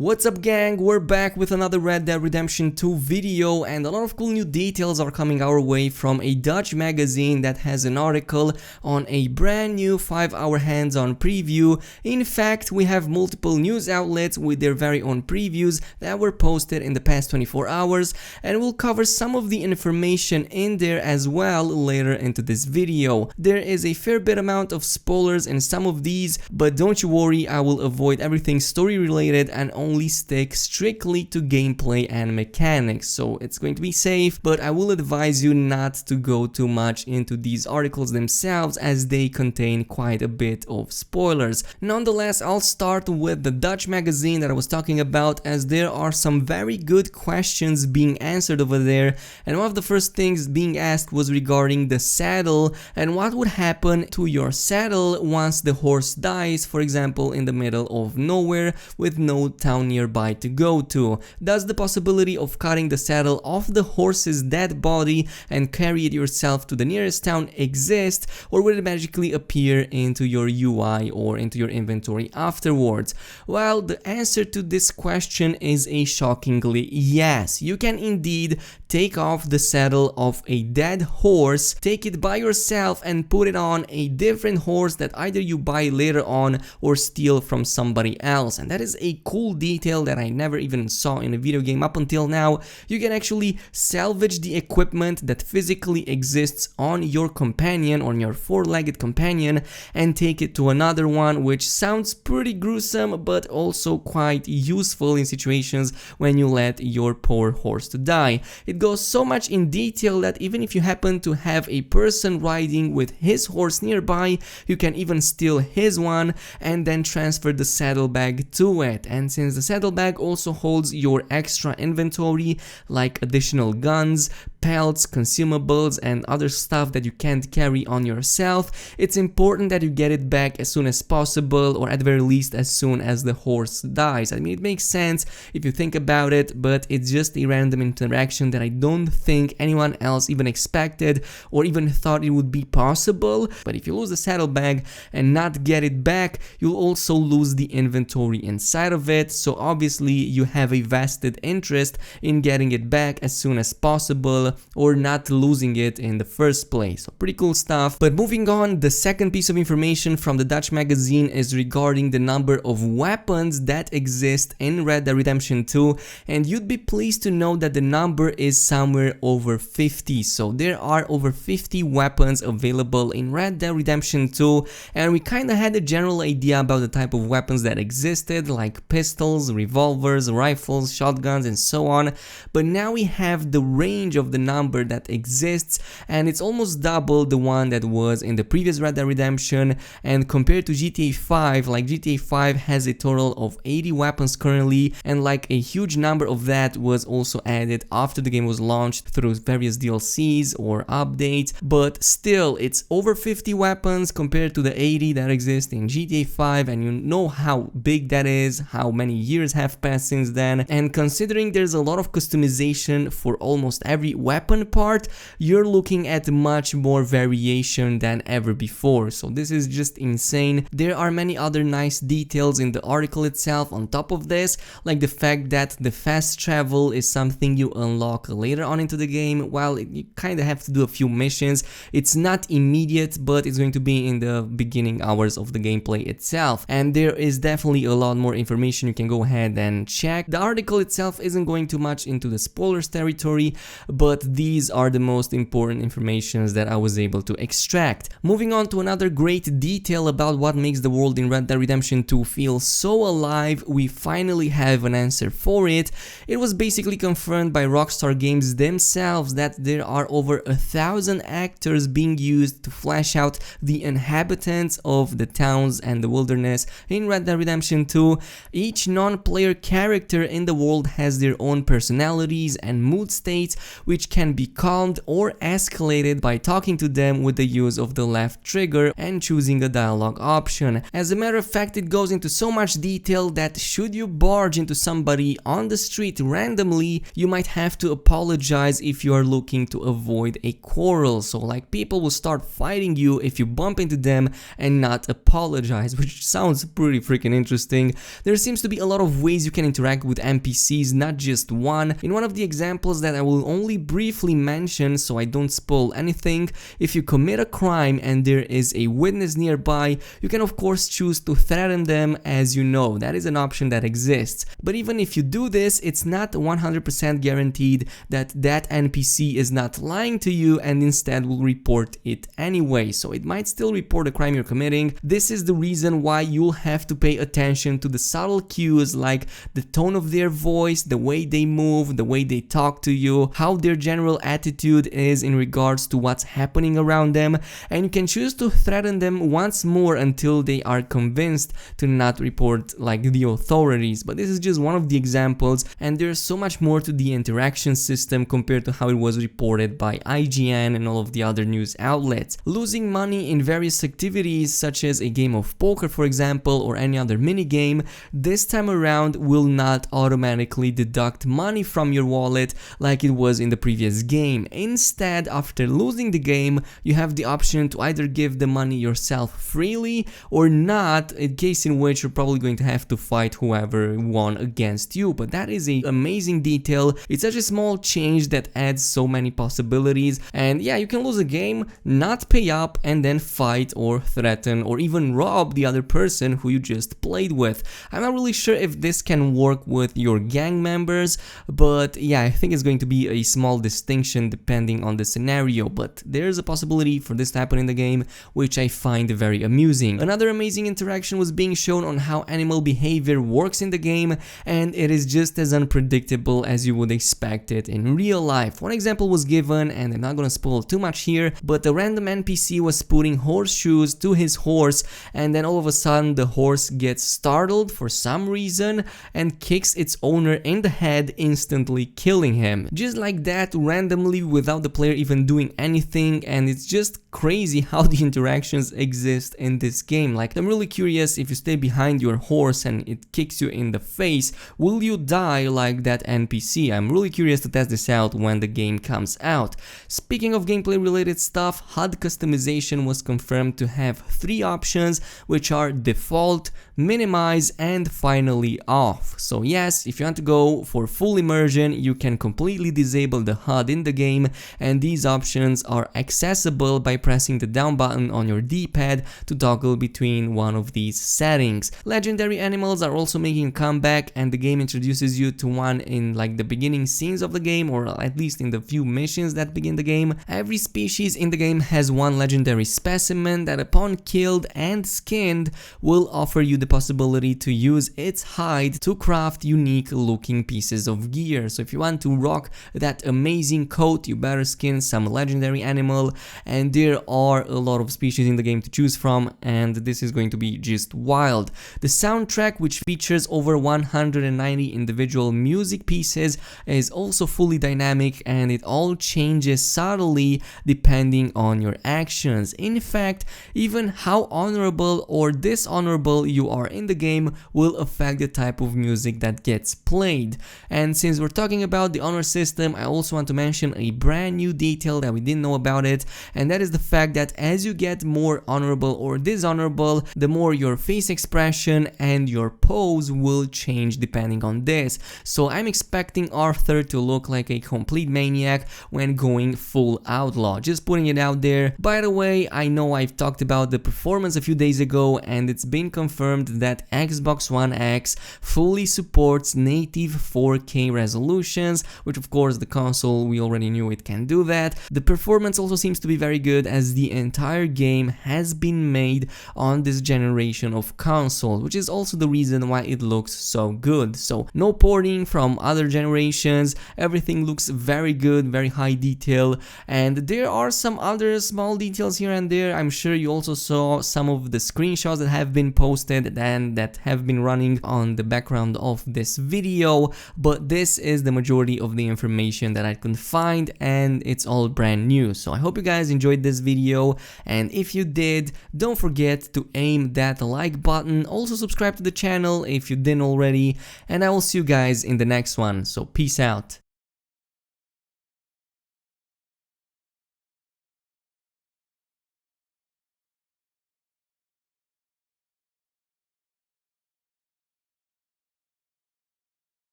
What's up gang, we're back with another Red Dead Redemption 2 video, and a lot of cool new details are coming our way from a Dutch magazine that has an article on a brand new 5-hour hands-on preview. In fact, we have multiple news outlets with their very own previews that were posted in the past 24 hours, and we'll cover some of the information in there as well later into this video. There is a fair bit amount of spoilers in some of these, but don't you worry, I will avoid everything story related and only stick strictly to gameplay and mechanics, so it's going to be safe, but I will advise you not to go too much into these articles themselves as they contain quite a bit of spoilers. Nonetheless, I'll start with the Dutch magazine that I was talking about, as there are some very good questions being answered over there, and one of the first things being asked was regarding the saddle and what would happen to your saddle once the horse dies, for example in the middle of nowhere with no town nearby to go to. Does the possibility of cutting the saddle off the horse's dead body and carry it yourself to the nearest town exist, or will it magically appear into your UI or into your inventory afterwards? Well, the answer to this question is a shockingly yes. You can indeed take off the saddle of a dead horse, take it by yourself and put it on a different horse that either you buy later on or steal from somebody else, and that is a cool detail that I never even saw in a video game up until now. You can actually salvage the equipment that physically exists on your companion, on your four-legged companion, and take it to another one, which sounds pretty gruesome but also quite useful in situations when you let your poor horse to die. It goes so much in detail that even if you happen to have a person riding with his horse nearby, you can even steal his one and then transfer the saddlebag to it. And since the saddlebag also holds your extra inventory like additional guns, pelts, consumables and other stuff that you can't carry on yourself, it's important that you get it back as soon as possible, or at the very least as soon as the horse dies. I mean, it makes sense if you think about it, but it's just a random interaction that I don't think anyone else even expected or even thought it would be possible. But if you lose the saddlebag and not get it back, you'll also lose the inventory inside of it, so obviously you have a vested interest in getting it back as soon as possible or not losing it in the first place. So pretty cool stuff. But moving on, the second piece of information from the Dutch magazine is regarding the number of weapons that exist in Red Dead Redemption 2, and you'd be pleased to know that the number is somewhere over 50. So there are over 50 weapons available in Red Dead Redemption 2, and we kinda had a general idea about the type of weapons that existed, like pistols, revolvers, rifles, shotguns and so on, but now we have the range of the number that exists, and it's almost double the one that was in the previous Red Dead Redemption. And compared to GTA 5, like GTA 5 has a total of 80 weapons currently, and like a huge number of that was also added after the game was launched through various DLCs or updates, but still it's over 50 weapons compared to the 80 that exist in GTA 5, and you know how big that is, how many years have passed since then, and considering there's a lot of customization for almost every weapon part, you're looking at much more variation than ever before. So this is just insane. There are many other nice details in the article itself on top of this, like the fact that the fast travel is something you unlock later on into the game. While you kind of have to do a few missions, it's not immediate, but it's going to be in the beginning hours of the gameplay itself, and there is definitely a lot more information you can go ahead and check. The article itself isn't going too much into the spoilers territory, but these are the most important informations that I was able to extract. Moving on to another great detail about what makes the world in Red Dead Redemption 2 feel so alive, we finally have an answer for it. It was basically confirmed by Rockstar Games themselves that there are over 1,000 actors being used to flesh out the inhabitants of the towns and the wilderness in Red Dead Redemption 2. Each non-player character in the world has their own personalities and mood states, which which can be calmed or escalated by talking to them with the use of the left trigger and choosing a dialogue option. As a matter of fact, it goes into so much detail that should you barge into somebody on the street randomly, you might have to apologize if you are looking to avoid a quarrel. So like people will start fighting you if you bump into them and not apologize, which sounds pretty freaking interesting. There seems to be a lot of ways you can interact with NPCs, not just one. In one of the examples that I will only briefly mention so I don't spoil anything, if you commit a crime and there is a witness nearby, you can of course choose to threaten them. As you know, that is an option that exists. But even if you do this, it's not 100% guaranteed that that NPC is not lying to you and instead will report it anyway. So it might still report a crime you're committing. This is the reason why you'll have to pay attention to the subtle cues like the tone of their voice, the way they move, the way they talk to you, how their general attitude is in regards to what's happening around them, and you can choose to threaten them once more until they are convinced to not report like the authorities. But this is just one of the examples, and there's so much more to the interaction system compared to how it was reported by IGN and all of the other news outlets. Losing money in various activities such as a game of poker, for example, or any other mini game, this time around will not automatically deduct money from your wallet like it was in the previous game. Instead, after losing the game, you have the option to either give the money yourself freely or not, in case in which you're probably going to have to fight whoever won against you. But that is an amazing detail. It's such a small change that adds so many possibilities, and yeah, you can lose a game, not pay up, and then fight or threaten or even rob the other person who you just played with. I'm not really sure if this can work with your gang members, but yeah, I think it's going to be a small distinction depending on the scenario, but there's a possibility for this to happen in the game, which I find very amusing. Another amazing interaction was being shown on how animal behavior works in the game, and it is just as unpredictable as you would expect it in real life. One example was given, and I'm not gonna spoil too much here, but a random NPC was putting horseshoes to his horse, and then all of a sudden the horse gets startled for some reason and kicks its owner in the head, instantly killing him. Just like that, randomly, without the player even doing anything, and it's just crazy how the interactions exist in this game. Like, I'm really curious, if you stay behind your horse and it kicks you in the face, will you die like that NPC? I'm really curious to test this out when the game comes out. Speaking of gameplay related stuff, HUD customization was confirmed to have 3 options, which are default, minimize, and finally off. So yes, if you want to go for full immersion, you can completely disable the HUD in the game, and these options are accessible by pressing the down button on your D-pad to toggle between one of these settings. Legendary animals are also making a comeback, and the game introduces you to one in like the beginning scenes of the game, or at least in the few missions that begin the game. Every species in the game has one legendary specimen that upon killed and skinned will offer you the possibility to use its hide to craft unique looking pieces of gear. So if you want to rock that amazing coat, you better skin some legendary animal, and there are a lot of species in the game to choose from, and this is going to be just wild. The soundtrack, which features over 190 individual music pieces, is also fully dynamic, and it all changes subtly depending on your actions. In fact, even how honorable or dishonorable you are in the game will affect the type of music that gets played. And since we're talking about the honor system, I also want to mention a brand new detail that we didn't know about it, and that is the fact that as you get more honorable or dishonorable, the more your face expression and your pose will change depending on this. So I'm expecting Arthur to look like a complete maniac when going full outlaw, just putting it out there. By the way, I know I've talked about the performance a few days ago, and it's been confirmed that Xbox One X fully supports native 4K resolutions, which of course the console, we already knew it can do that. The performance also seems to be very good, as the entire game has been made on this generation of console, which is also the reason why it looks so good. So no porting from other generations, everything looks very good, very high detail, and there are some other small details here and there. I'm sure you also saw some of the screenshots that have been posted and that have been running on the background of this video, but this is the majority of the information that I couldn't find, and it's all brand new. So I hope you guys enjoyed this video, and if you did, don't forget to aim that like button. Also subscribe to the channel if you didn't already, and I will see you guys in the next one. So peace out.